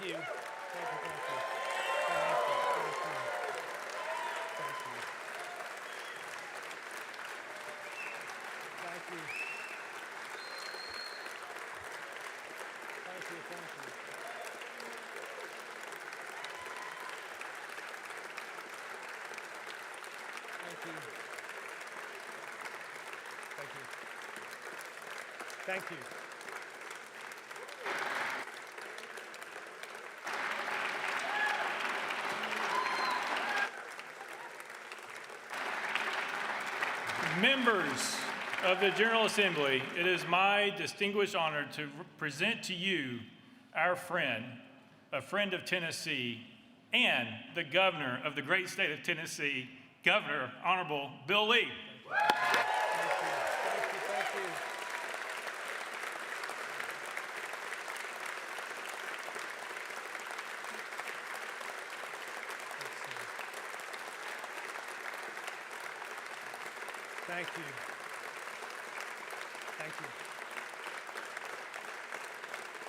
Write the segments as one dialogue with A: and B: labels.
A: you. Thank you. Thank you. Thank you. Thank you. Thank you. Thank you. Thank you.
B: Members of the General Assembly, it is my distinguished honor to present to you our friend, a friend of Tennessee, and the governor of the great state of Tennessee, Governor Honorable Bill Lee.
A: Thank you. Thank you.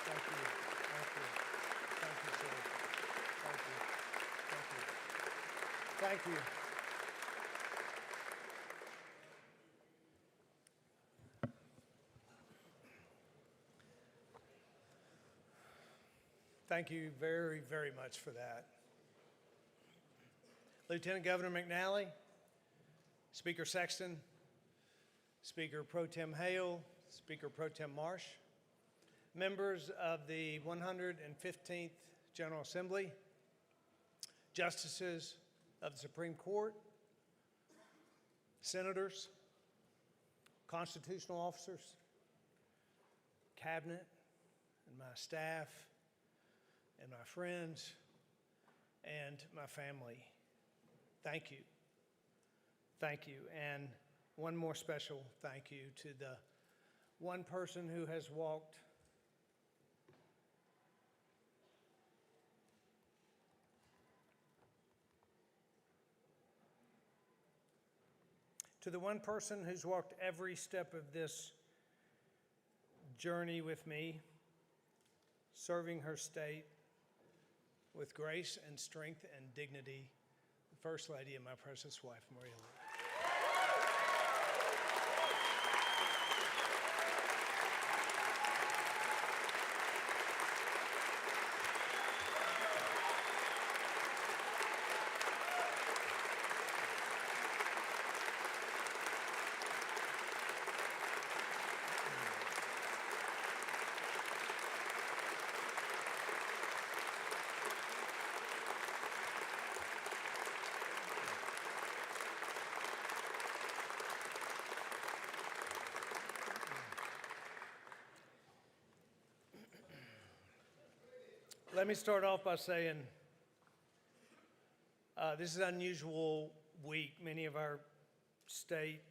A: Thank you. Thank you. Thank you, sir. Thank you. Thank you. Thank you. Thank you very, very much for that. Lieutenant Governor McNally, Speaker Sexton, Speaker Pro Tem Hale, Speaker Pro Tem Marsh, members of the 115th General Assembly, justices of the Supreme Court, senators, constitutional officers, cabinet, and my staff, and my friends, and my family. Thank you. Thank you. And one more special thank you to the one person who has walked every step of this journey with me, serving her state with grace and strength and dignity, the First Lady and my precious wife, Maria Lee. Let me start off by saying this is an unusual week. Many of our state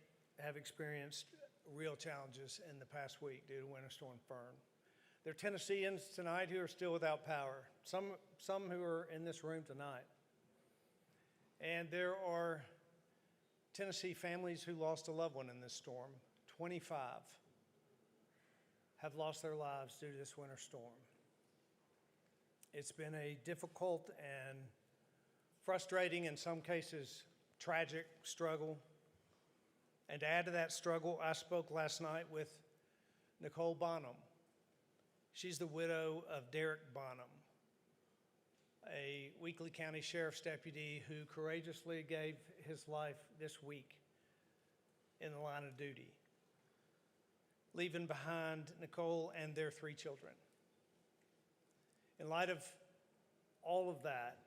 A: have experienced real challenges in the past week due to Winter Storm Fern. There are Tennesseans tonight who are still without power, some who are in this room tonight. And there are Tennessee families who lost a loved one in this storm. 25 have lost their lives due to this winter storm. It's been a difficult and frustrating, in some cases, tragic struggle. And to add to that struggle, I spoke last night with Nicole Bonham. She's the widow of Derek Bonham, a Weakley County Sheriff's deputy who courageously gave his life this week in the line of duty, leaving behind Nicole and their 3 children. In light of all of that,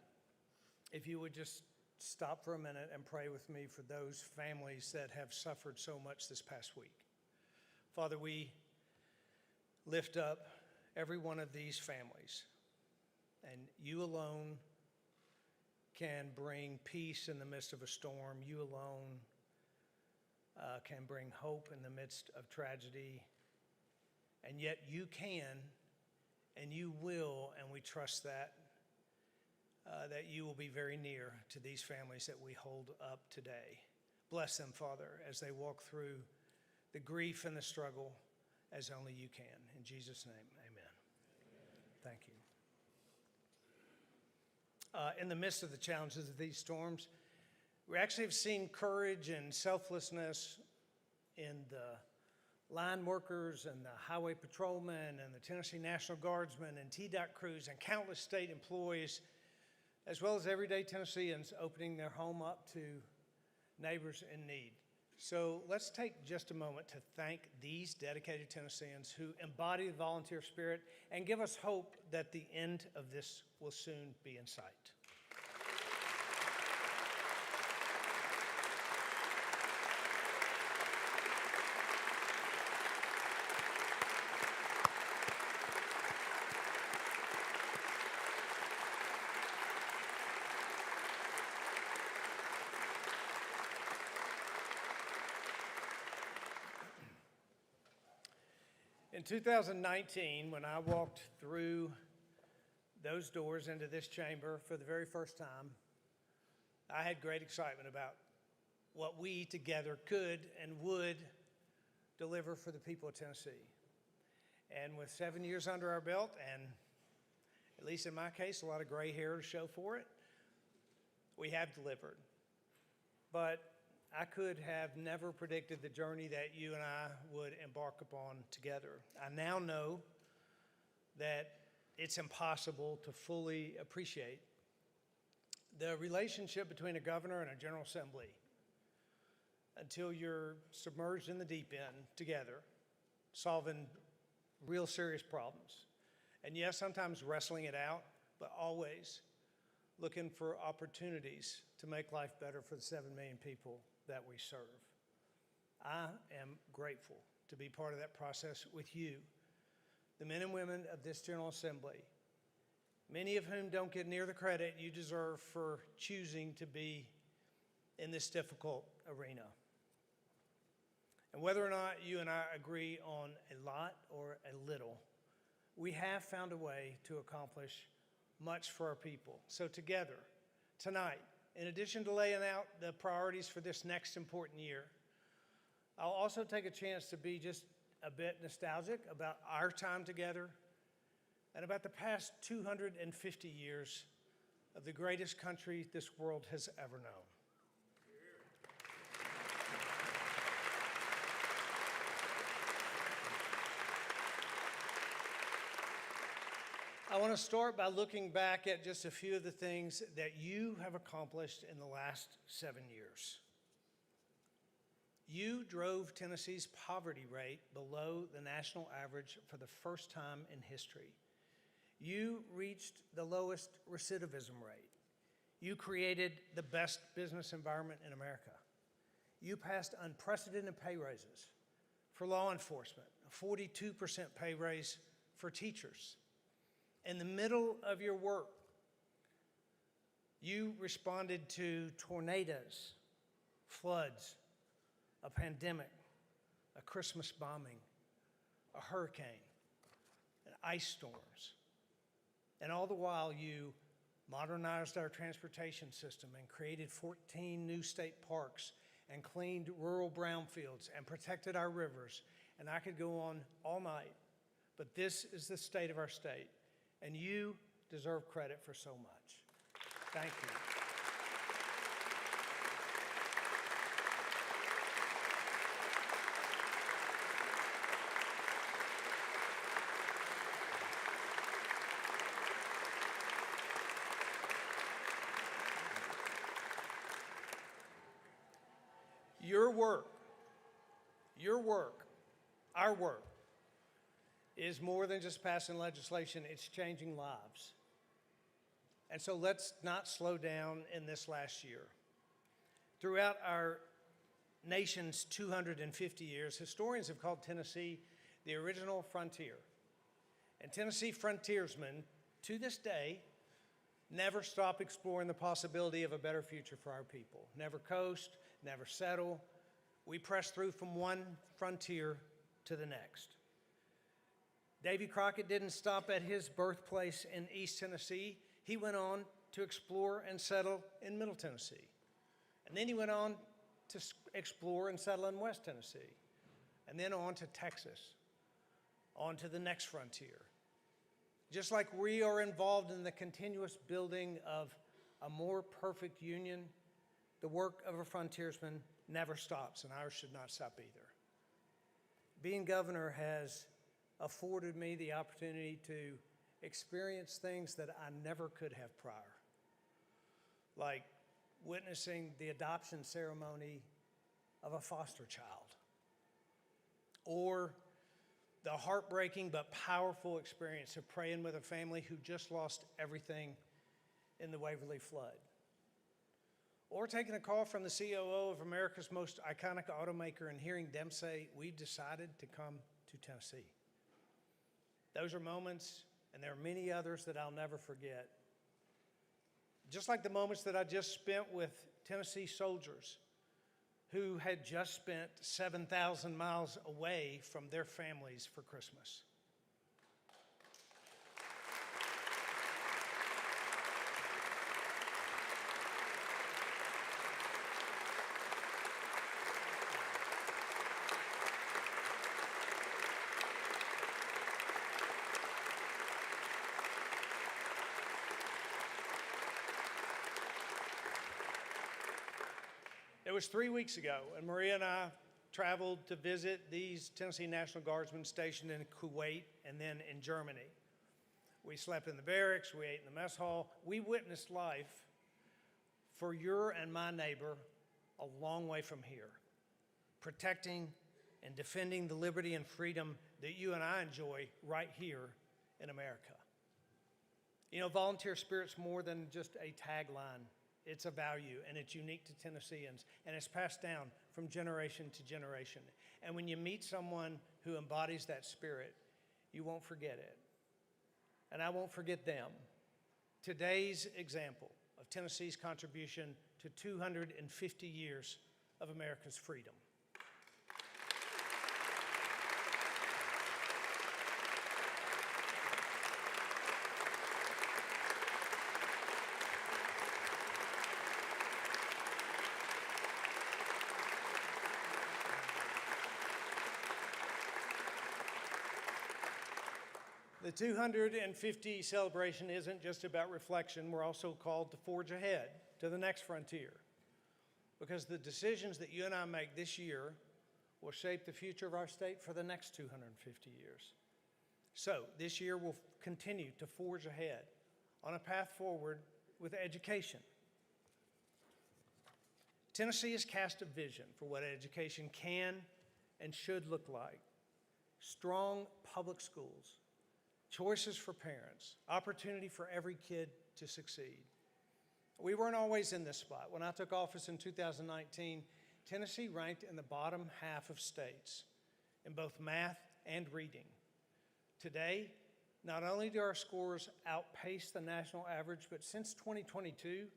A: if you would just stop for a minute and pray with me for those families that have suffered so much this past week. Father, we lift up every one of these families, and you alone can bring peace in the midst of a storm. You alone can bring hope in the midst of tragedy, and yet you can and you will, and we trust that you will be very near to these families that we hold up today. Bless them, Father, as they walk through the grief and the struggle as only you can. In Jesus' name, amen. Thank you. in the midst of the challenges of these storms. We actually have seen courage and selflessness in the line workers and the highway patrolmen and the Tennessee National Guardsmen and TDOT crews and countless state employees, as well as everyday Tennesseans opening their home up to neighbors in need. So let's take just a moment to thank these dedicated Tennesseans who embody the volunteer spirit and give us hope that the end of this will soon be in sight. In 2019, when I walked through those doors into this chamber for the very first time, I had great excitement about what we together could and would deliver for the people of Tennessee. And with 7 years under our belt, and at least in my case, a lot of gray hair to show for it, we have delivered. But I could have never predicted the journey that you and I would embark upon together. I now know that it's impossible to fully appreciate the relationship between a governor and a General Assembly until you're submerged in the deep end together, solving real serious problems. And yes, sometimes wrestling it out, but always looking for opportunities to make life better for the 7 million people that we serve. I am grateful to be part of that process with you, the men and women of this General Assembly, many of whom don't get near the credit you deserve for choosing to be in this difficult arena. And whether or not you and I agree on a lot or a little, we have found a way to accomplish much for our people. So together, tonight, in addition to laying out the priorities for this next important year, I'll also take a chance to be just a bit nostalgic about our time together and about the past 250 years of the greatest country this world has ever known. I want to start by looking back at just a few of the things that you have accomplished in the last 7 years. You drove Tennessee's poverty rate below the national average for the first time in history. You reached the lowest recidivism rate. You created the best business environment in America. You passed unprecedented pay raises for law enforcement, a 42% pay raise for teachers. In the middle of your work, you responded to tornadoes, floods, a pandemic, a Christmas bombing, a hurricane, and ice storms. And all the while, you modernized our transportation system and created 14 new state parks and cleaned rural brownfields and protected our rivers. And I could go on all night, but this is the state of our state. And you deserve credit for so much. Thank you. Your work, our work, is more than just passing legislation, it's changing lives. And so let's not slow down in this last year. Throughout our nation's 250 years, historians have called Tennessee the original frontier. And Tennessee frontiersmen, to this day, never stop exploring the possibility of a better future for our people. Never coast, never settle. We press through from one frontier to the next. Davy Crockett didn't stop at his birthplace in East Tennessee. He went on to explore and settle in Middle Tennessee. And then he went on to explore and settle in West Tennessee. And then on to Texas, on to the next frontier. Just like we are involved in the continuous building of a more perfect union. The work of a frontiersman never stops, and ours should not stop either. Being governor has afforded me the opportunity to experience things that I never could have prior, like witnessing the adoption ceremony of a foster child, or the heartbreaking but powerful experience of praying with a family who just lost everything in the Waverly flood, or taking a call from the COO of America's most iconic automaker and hearing them say, "We decided to come to Tennessee." Those are moments, and there are many others that I'll never forget. Just like the moments that I just spent with Tennessee soldiers who had just spent 7,000 miles away from their families for Christmas. It was 3 weeks ago, and Maria and I traveled to visit these Tennessee National Guardsmen stationed in Kuwait and then in Germany. We slept in the barracks, we ate in the mess hall. We witnessed life for your and my neighbor a long way from here, protecting and defending the liberty and freedom that you and I enjoy right here in America. You know, volunteer spirit's more than just a tagline. It's a value, and it's unique to Tennesseans, and it's passed down from generation to generation. And when you meet someone who embodies that spirit, you won't forget it. And I won't forget them. Today's example of Tennessee's contribution to 250 years of America's freedom. The 250 celebration isn't just about reflection. We're also called to forge ahead to the next frontier, because the decisions that you and I make this year will shape the future of our state for the next 250 years. So this year we'll continue to forge ahead on a path forward with education. Tennessee has cast a vision for what education can and should look like. Strong public schools, choices for parents, opportunity for every kid to succeed. We weren't always in this spot. When I took office in 2019, Tennessee ranked in the bottom half of states in both math and reading. Today, not only do our scores outpace the national average, but since 2022,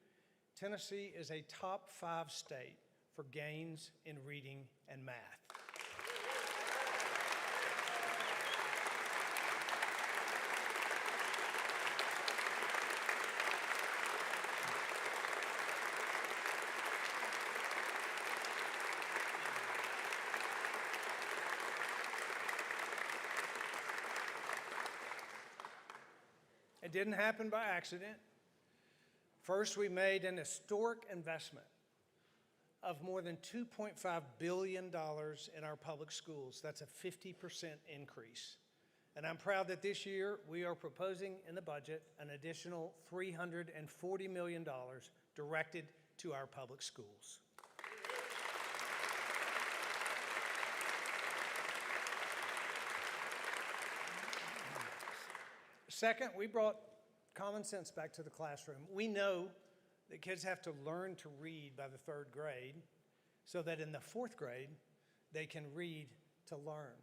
A: Tennessee is a top 5 state for gains in reading and math. It didn't happen by accident. First, we made an historic investment of more than $2.5 billion in our public schools. That's a 50% increase. And I'm proud that this year we are proposing in the budget an additional $340 million directed to our public schools. Second, we brought common sense back to the classroom. We know that kids have to learn to read by the 3rd grade so that in the 4th grade, they can read to learn.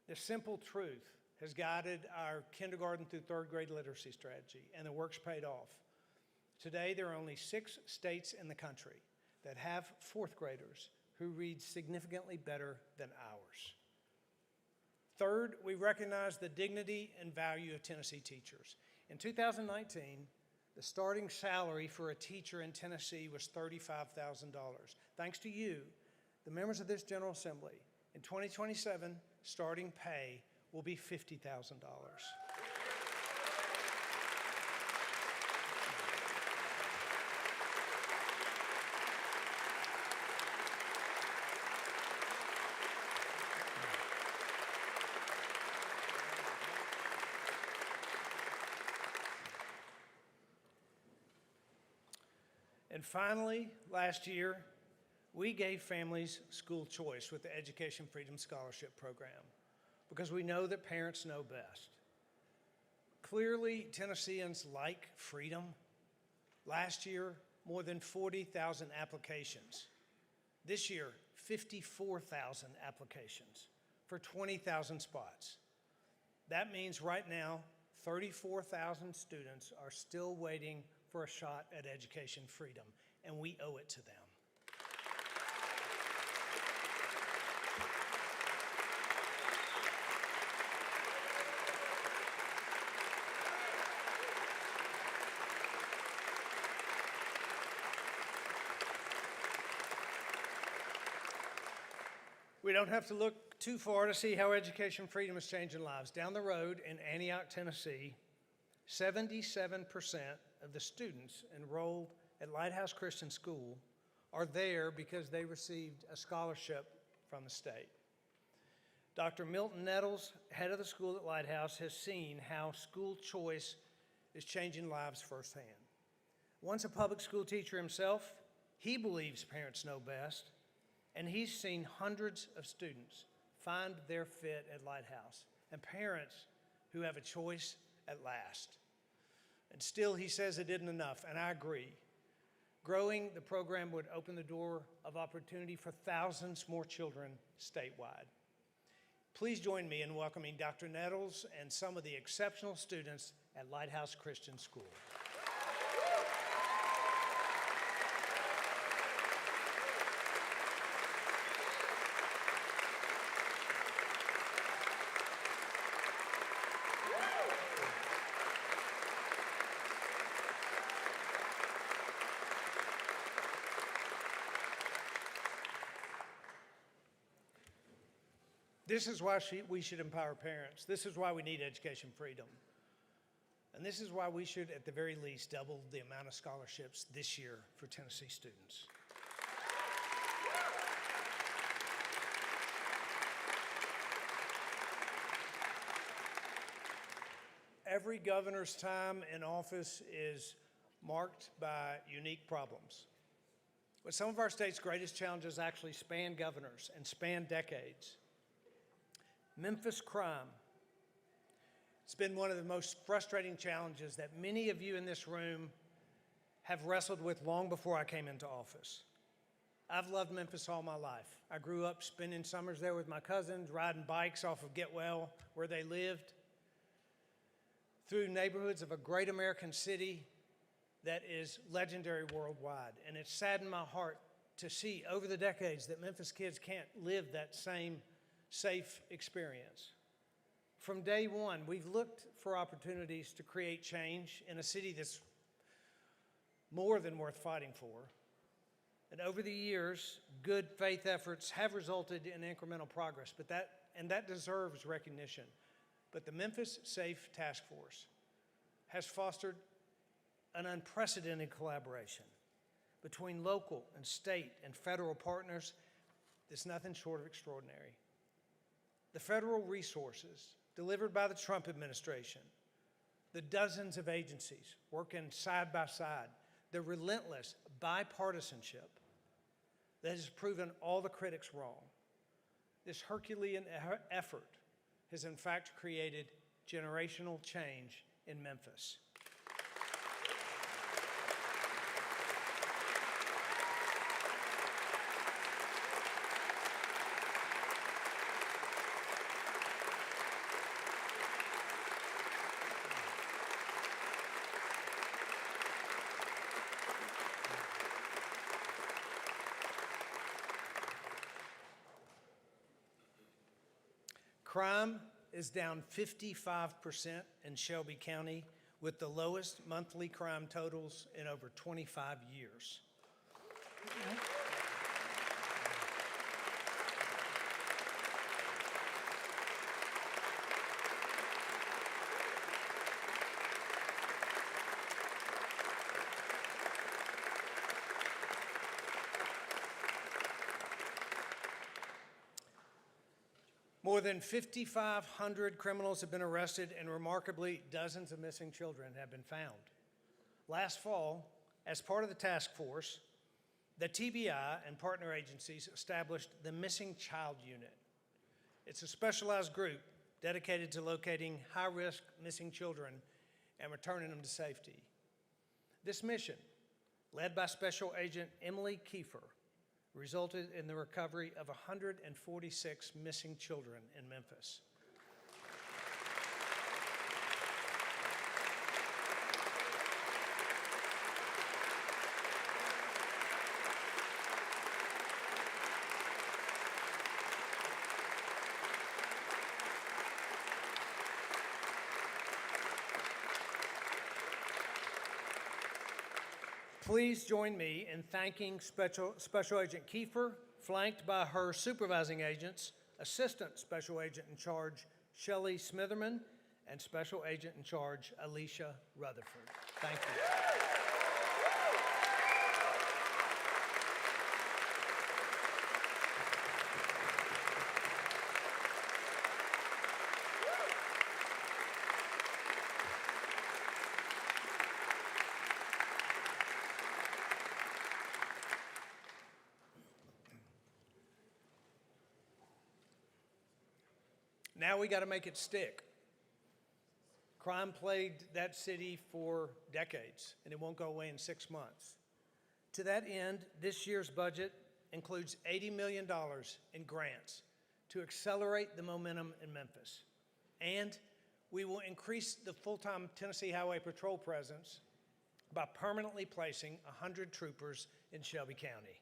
A: This simple truth has guided our kindergarten through 3rd grade literacy strategy, and the work's paid off. Today, there are only 6 states in the country that have 4th graders who read significantly better than ours. Third, we recognize the dignity and value of Tennessee teachers. In 2019, the starting salary for a teacher in Tennessee was $35,000. Thanks to you, the members of this General Assembly, in 2027, starting pay will be $50,000. And finally, last year, we gave families school choice with the Education Freedom Scholarship Program because we know that parents know best. Clearly, Tennesseans like freedom. Last year, more than 40,000 applications. This year, 54,000 applications for 20,000 spots. That means right now, 34,000 students are still waiting for a shot at education freedom, and we owe it to them. We don't have to look too far to see how education freedom is changing lives. Down the road in Antioch, Tennessee, 77% of the students enrolled at Lighthouse Christian School are there because they received a scholarship from the state. Dr. Milton Nettles, head of the school at Lighthouse, has seen how school choice is changing lives firsthand. Once a public school teacher himself, he believes parents know best, and he's seen hundreds of students find their fit at Lighthouse and parents who have a choice at last. And still, he says it isn't enough, and I agree. Growing the program would open the door of opportunity for thousands more children statewide. Please join me in welcoming Dr. Nettles and some of the exceptional students at Lighthouse Christian School. This is why we should empower parents. This is why we need education freedom. And this is why we should, at the very least, double the amount of scholarships this year for Tennessee students. Every governor's time in office is marked by unique problems. But some of our state's greatest challenges actually span governors and span decades. Memphis crime. It's been one of the most frustrating challenges that many of you in this room have wrestled with long before I came into office. I've loved Memphis all my life. I grew up spending summers there with my cousins, riding bikes off of Get Well, where they lived, through neighborhoods of a great American city that is legendary worldwide. And it saddened my heart to see over the decades that Memphis kids can't live that same safe experience. From day one, we've looked for opportunities to create change in a city that's more than worth fighting for. And over the years, good faith efforts have resulted in incremental progress, but that deserves recognition. But the Memphis Safe Task Force has fostered an unprecedented collaboration between local and state and federal partners that's nothing short of extraordinary. The federal resources delivered by the Trump administration, the dozens of agencies working side by side, the relentless bipartisanship that has proven all the critics wrong. This Herculean effort has in fact created generational change in Memphis. Crime is down 55% in Shelby County, with the lowest monthly crime totals in over 25 years. More than 5,500 criminals have been arrested, and remarkably, dozens of missing children have been found. Last fall, As part of the task force, the TBI and partner agencies established the Missing Child Unit. It's a specialized group dedicated to locating high-risk missing children and returning them to safety. This mission, led by Special Agent Emily Kiefer, resulted in the recovery of 146 missing children in Memphis. Please join me in thanking Special Agent Kiefer, flanked by her supervising agents, Assistant Special Agent in Charge Shelley Smitherman, and Special Agent in Charge Alicia Rutherford. Thank you. Now we got to make it stick. Crime plagued that city for decades, and it won't go away in 6 months. To that end, this year's budget includes $80 million in grants to accelerate the momentum in Memphis. And we will increase the full-time Tennessee Highway Patrol presence by permanently placing 100 troopers in Shelby County.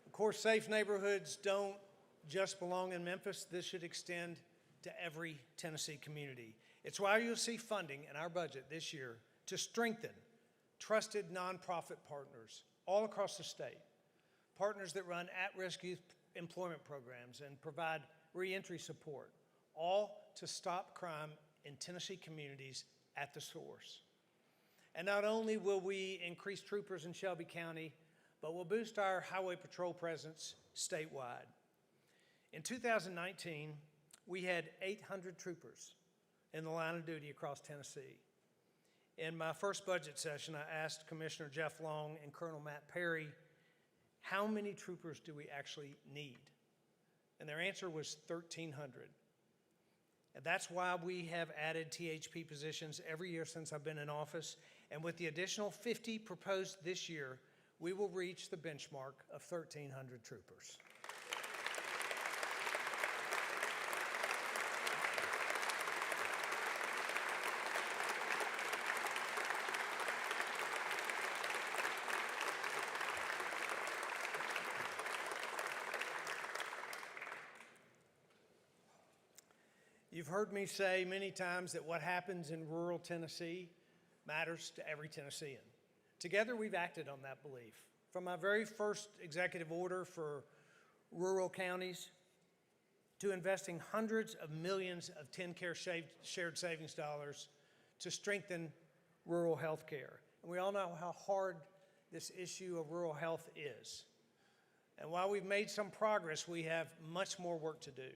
A: Of course, safe neighborhoods don't just belong in Memphis. This should extend to every Tennessee community. It's why you'll see funding in our budget this year to strengthen trusted nonprofit partners all across the state, partners that run at-risk youth employment programs and provide reentry support, all to stop crime in Tennessee communities at the source. And not only will we increase troopers in Shelby County, but we'll boost our highway patrol presence statewide. In 2019, we had 800 troopers in the line of duty across Tennessee. In my first budget session, I asked Commissioner Jeff Long and Colonel Matt Perry, how many troopers do we actually need? And their answer was 1,300. And that's why we have added THP positions every year since I've been in office. And with the additional 50 proposed this year, we will reach the benchmark of 1,300 troopers. You've heard me say many times that what happens in rural Tennessee matters to every Tennessean. Together, we've acted on that belief. From my very first executive order for rural counties to investing hundreds of millions of TennCare shared savings dollars to strengthen rural health care. And we all know how hard this issue of rural health is. And while we've made some progress, we have much more work to do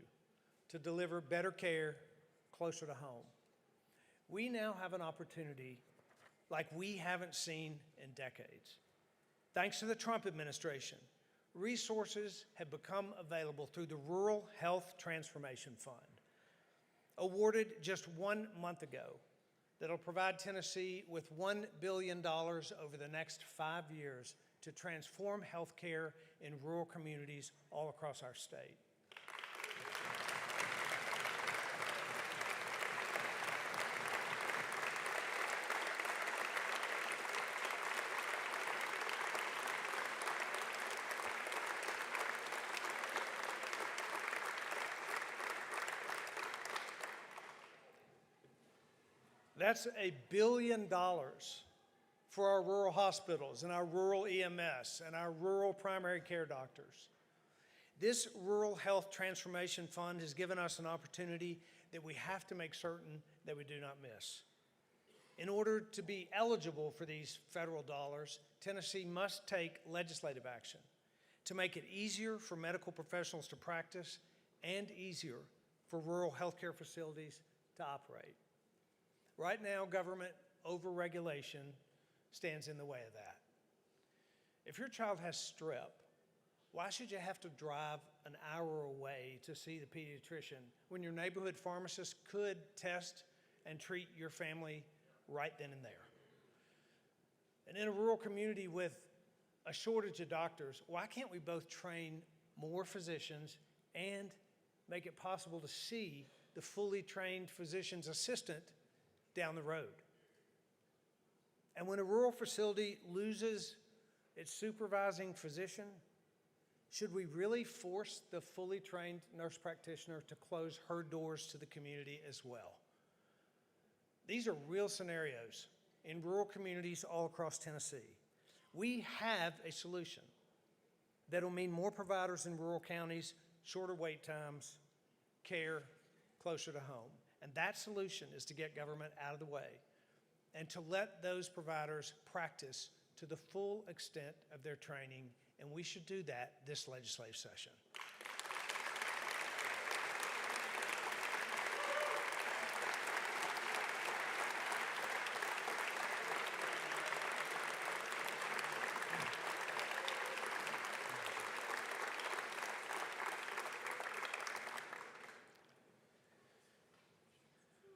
A: to deliver better care closer to home. We now have an opportunity like we haven't seen in decades. Thanks to the Trump administration, resources have become available through the Rural Health Transformation Fund, awarded just 1 month ago, that'll provide Tennessee with $1 billion over the next 5 years to transform healthcare in rural communities all across our state. That's $1 billion for our rural hospitals and our rural EMS and our rural primary care doctors. This Rural Health Transformation Fund has given us an opportunity that we have to make certain that we do not miss. In order to be eligible for these federal dollars, Tennessee must take legislative action to make it easier for medical professionals to practice and easier for rural healthcare facilities to operate. Right now, government overregulation stands in the way of that. If your child has strep, why should you have to drive an hour away to see the pediatrician when your neighborhood pharmacist could test and treat your family right then and there? And in a rural community with a shortage of doctors, why can't we both train more physicians and make it possible to see the fully trained physician's assistant down the road? And when a rural facility loses its supervising physician, should we really force the fully trained nurse practitioner to close her doors to the community as well? These are real scenarios in rural communities all across Tennessee. We have a solution that will mean more providers in rural counties, shorter wait times, care closer to home. And that solution is to get government out of the way and to let those providers practice to the full extent of their training, and we should do that this legislative session.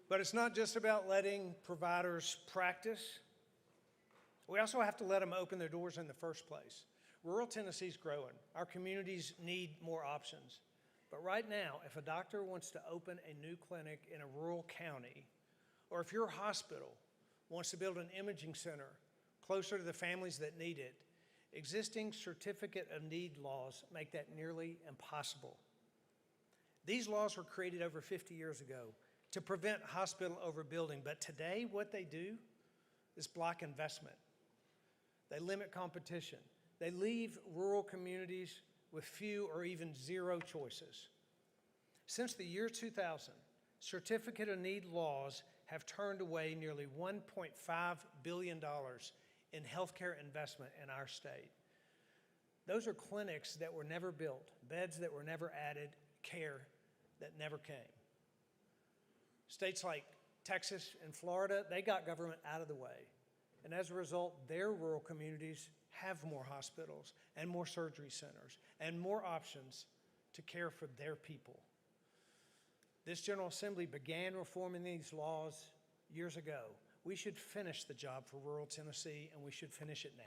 A: But it's not just about letting providers practice. We also have to let them open their doors in the first place. Rural Tennessee's growing. Our communities need more options. But right now, if a doctor wants to open a new clinic in a rural county, or if your hospital wants to build an imaging center closer to the families that need it, existing certificate of need laws make that nearly impossible. These laws were created over 50 years ago to prevent hospital overbuilding, but today what they do is block investment. They limit competition. They leave rural communities with few or even zero choices. Since the year 2000, certificate of need laws have turned away nearly $1.5 billion in healthcare investment in our state. Those are clinics that were never built, beds that were never added, care that never came. States like Texas and Florida, they got government out of the way. And as a result, their rural communities have more hospitals and more surgery centers and more options to care for their people. This General Assembly began reforming these laws years ago. We should finish the job for rural Tennessee, and we should finish it now.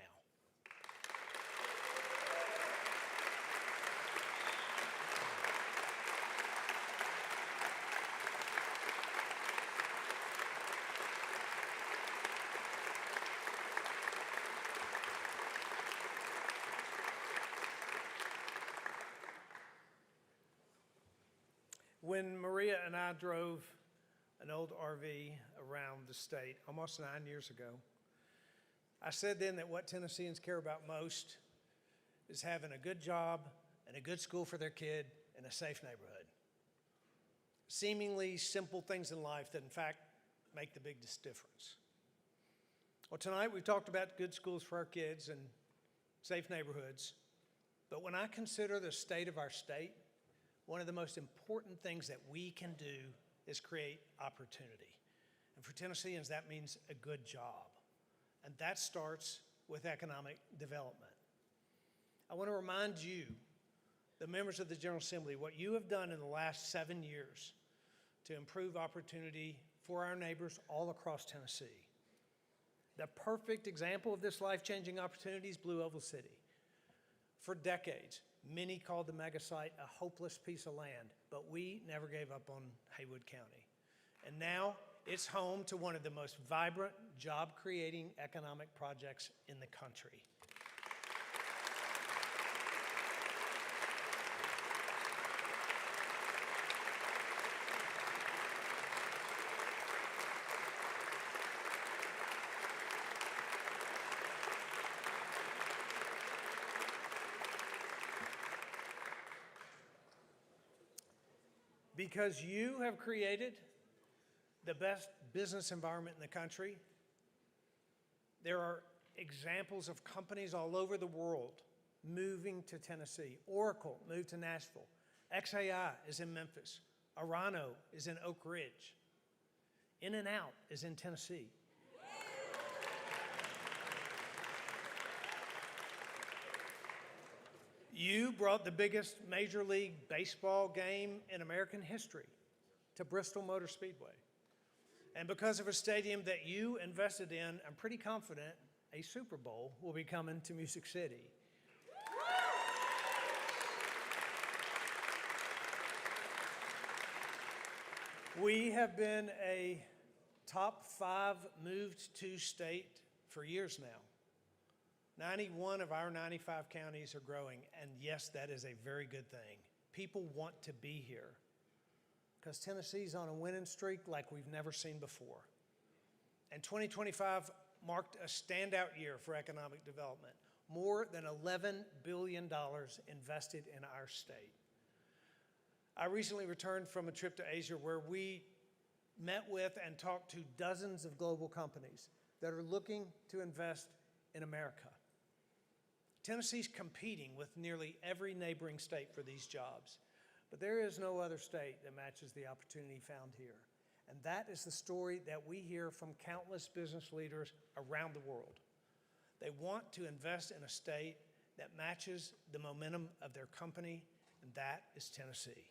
A: When Maria and I drove an old RV around the state almost 9 years ago, I said then that what Tennesseans care about most is having a good job and a good school for their kid and a safe neighborhood. Seemingly simple things in life that in fact make the biggest difference. Well, tonight we've talked about good schools for our kids and safe neighborhoods, but when I consider the state of our state, one of the most important things that we can do is create opportunity. And for Tennesseans, that means a good job. And that starts with economic development. I want to remind you, the members of the General Assembly, what you have done in the last 7 years to improve opportunity for our neighbors all across Tennessee. The perfect example of this life-changing opportunity is Blue Oval City. For decades, many called the mega site a hopeless piece of land, but we never gave up on Haywood County. And now it's home to one of the most vibrant, job-creating economic projects in the country. Because you have created the best business environment in the country, There are examples of companies all over the world moving to Tennessee. Oracle moved to Nashville. XAI is in Memphis. Arano is in Oak Ridge. In-N-Out is in Tennessee. You brought the biggest Major League Baseball game in American history to Bristol Motor Speedway. And because of a stadium that you invested in, I'm pretty confident a Super Bowl will be coming to Music City. We have been a top 5 moved to state for years now. 91 of our 95 counties are growing, and yes, that is a very good thing. People want to be here because Tennessee's on a winning streak like we've never seen before. And 2025 marked a standout year for economic development. More than $11 billion invested in our state. I recently returned from a trip to Asia where we met with and talked to dozens of global companies that are looking to invest in America. Tennessee's competing with nearly every neighboring state for these jobs, but there is no other state that matches the opportunity found here. And that is the story that we hear from countless business leaders around the world. They want to invest in a state that matches the momentum of their company, and that is Tennessee.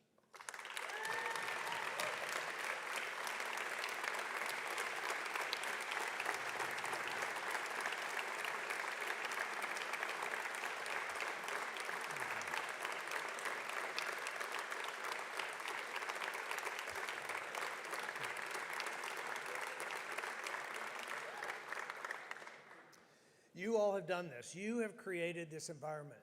A: You all have done this. You have created this environment.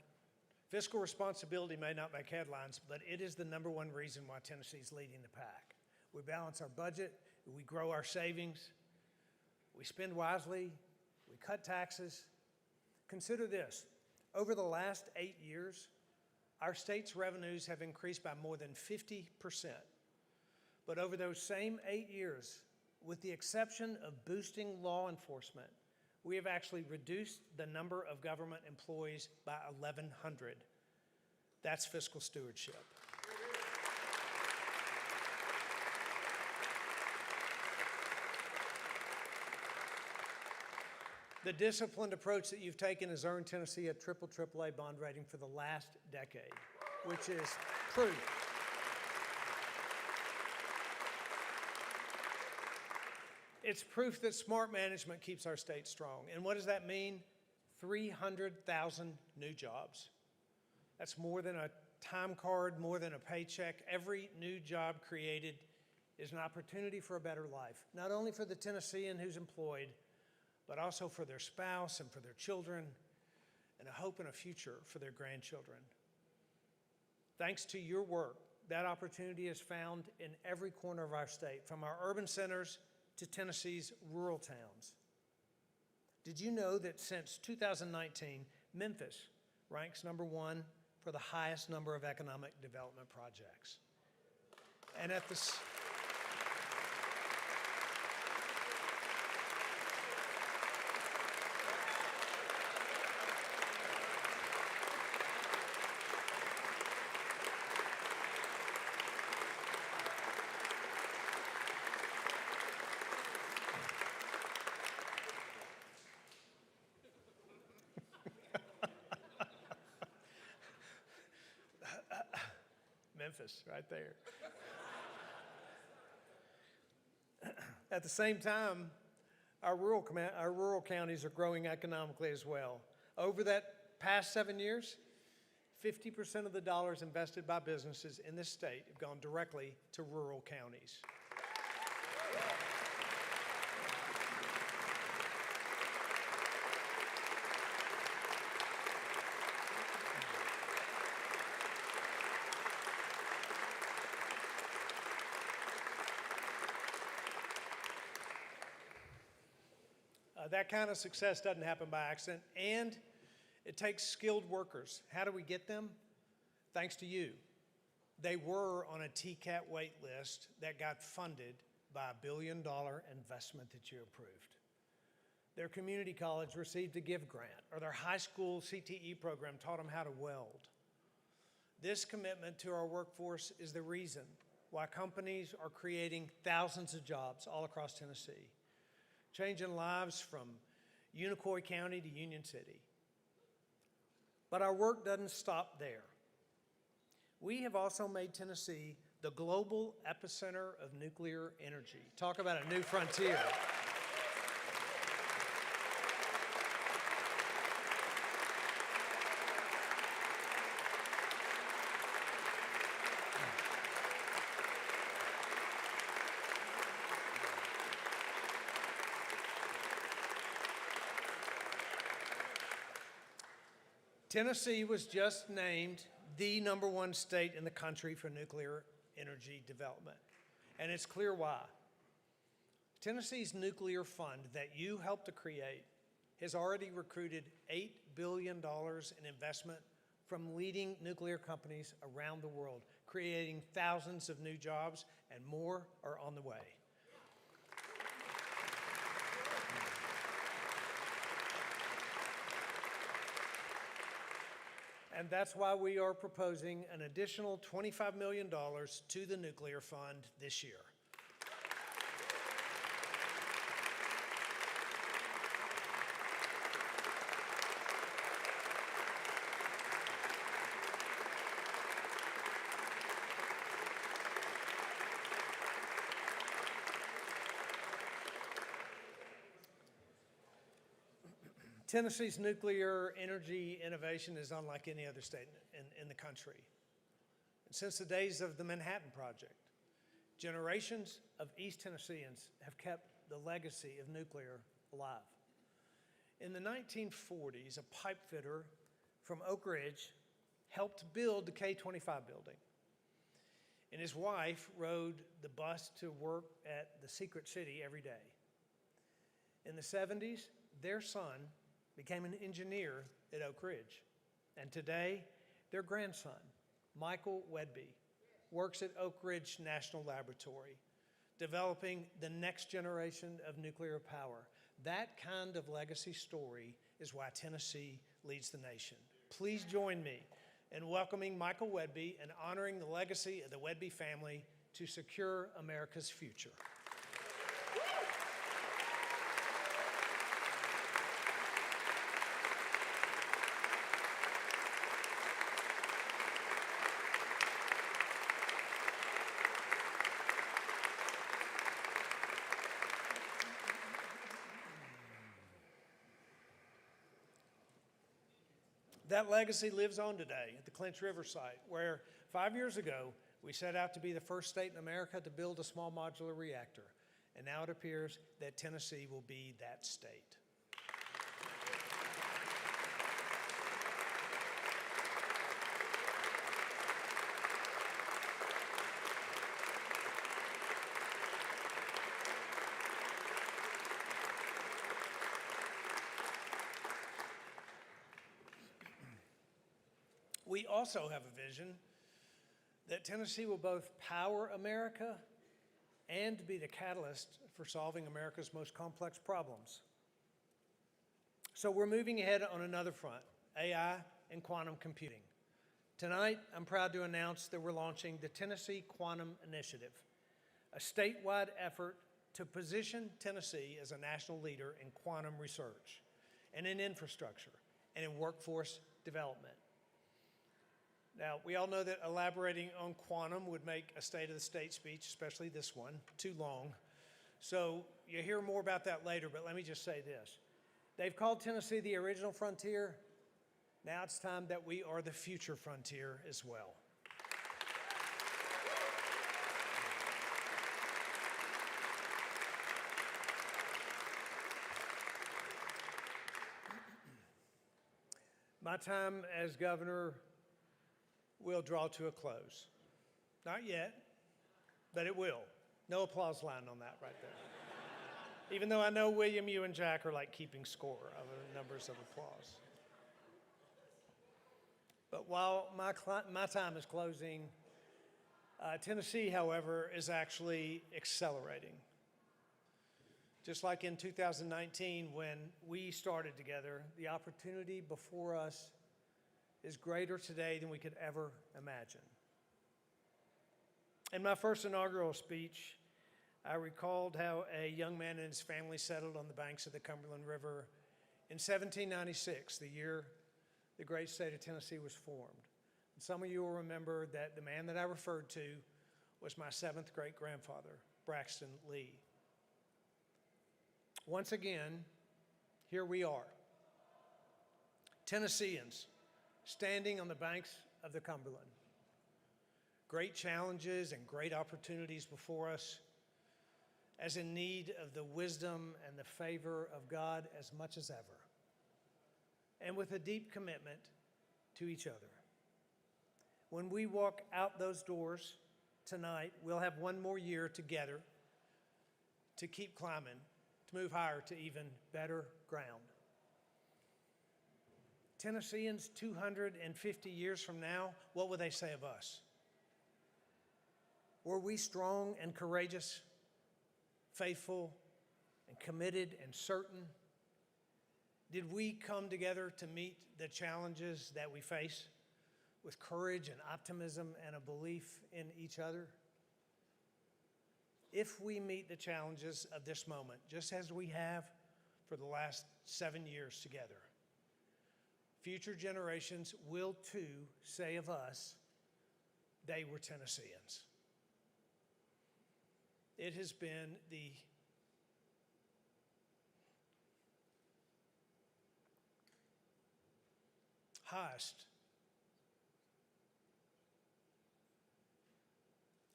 A: Fiscal responsibility may not make headlines, but it is the #1 reason why Tennessee's leading the pack. We balance our budget, we grow our savings, we spend wisely, we cut taxes. Consider this, over the last 8 years, our state's revenues have increased by more than 50%. But over those same 8 years, with the exception of boosting law enforcement, we have actually reduced the number of government employees by 1,100. That's fiscal stewardship. The disciplined approach that you've taken has earned Tennessee a AAA bond rating for the last decade, which is proof. It's proof that smart management keeps our state strong. And what does that mean? 300,000 new jobs. That's more than a time card, more than a paycheck. Every new job created is an opportunity for a better life, not only for the Tennessean who's employed, but also for their spouse and for their children, and a hope and a future for their grandchildren. Thanks to your work, that opportunity is found in every corner of our state, from our urban centers to Tennessee's rural towns. Did you know that since 2019, Memphis ranks #1 for the highest number of economic development projects? And at the Memphis, right there. At the same time, our rural counties are growing economically as well. Over that past 7 years, 50% of the dollars invested by businesses in this state have gone directly to rural counties. That kind of success doesn't happen by accident, and it takes skilled workers. How do we get them? Thanks to you. They were on a TCAT wait list that got funded by $1 billion investment that you approved. Their community college received a gift grant, or their high school CTE program taught them how to weld. This commitment to our workforce is the reason why companies are creating thousands of jobs all across Tennessee, changing lives from Unicoi County to Union City. But our work doesn't stop there. We have also made Tennessee the global epicenter of nuclear energy. Talk about a new frontier. Tennessee was just named the #1 state in the country for nuclear energy development, and it's clear why. Tennessee's nuclear fund that you helped to create has already recruited $8 billion in investment from leading nuclear companies around the world, creating thousands of new jobs, and more are on the way. And that's why we are proposing an additional $25 million to the nuclear fund this year. Tennessee's nuclear energy innovation is unlike any other state in the country. And since the days of the Manhattan Project, generations of East Tennesseans have kept the legacy of nuclear alive. In the 1940s, a pipe fitter from Oak Ridge helped build the K-25 building. And his wife rode the bus to work at the Secret City every day. In the 70s, their son became an engineer at Oak Ridge. And today, their grandson, Michael Wedby, works at Oak Ridge National Laboratory, developing the next generation of nuclear power. That kind of legacy story is why Tennessee leads the nation. Please join me in welcoming Michael Wedby and honoring the legacy of the Wedby family to secure America's future. That legacy lives on today at the Clinch River site, where 5 years ago, we set out to be the first state in America to build a small modular reactor. And now it appears that Tennessee will be that state. We also have a vision that Tennessee will both power America and be the catalyst for solving America's most complex problems. So we're moving ahead on another front, AI and quantum computing. Tonight, I'm proud to announce that we're launching the Tennessee Quantum Initiative, a statewide effort to position Tennessee as a national leader in quantum research and in infrastructure and in workforce development. Now, we all know that elaborating on quantum would make a State of the State speech, especially this one, too long. So you'll hear more about that later, but let me just say this. They've called Tennessee the original frontier. Now it's time that we are the future frontier as well. My time as governor will draw to a close. Not yet, but it will. No applause line on that right there. Even though I know William, you and Jack are like keeping score of the numbers of applause. But while my time is closing, Tennessee, however, is actually accelerating. Just like in 2019, when we started together, the opportunity before us is greater today than we could ever imagine. In my first inaugural speech, I recalled how a young man and his family settled on the banks of the Cumberland River in 1796, the year the great state of Tennessee was formed. And some of you will remember that the man that I referred to was my seventh great-grandfather, Braxton Lee. Once again, here we are, Tennesseans, standing on the banks of the Cumberland. Great challenges and great opportunities before us, as in need of the wisdom and the favor of God as much as ever, and with a deep commitment to each other. When we walk out those doors tonight, we'll have one more year together to keep climbing, to move higher to even better ground. Tennesseans 250 years from now, what will they say of us? Were we strong and courageous, faithful and committed and certain? Did we come together to meet the challenges that we face with courage and optimism and a belief in each other? If we meet the challenges of this moment, just as we have for the last 7 years together, future generations will too say of us, they were Tennesseans. It has been the highest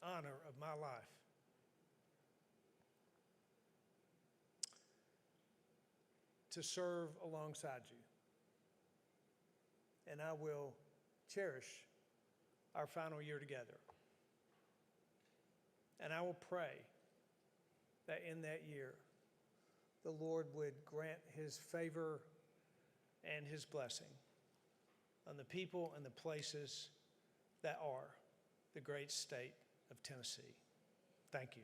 A: honor of my life to serve alongside you. And I will cherish our final year together. And I will pray that in that year, the Lord would grant his favor and his blessing on the people and the places that are the great state of Tennessee. Thank you.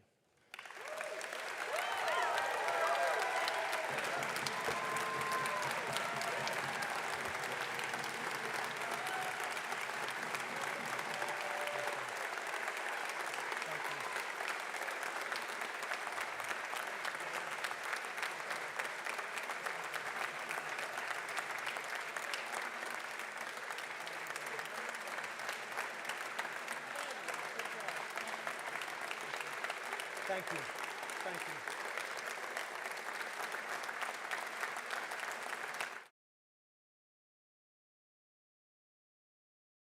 A: Thank you. Thank you.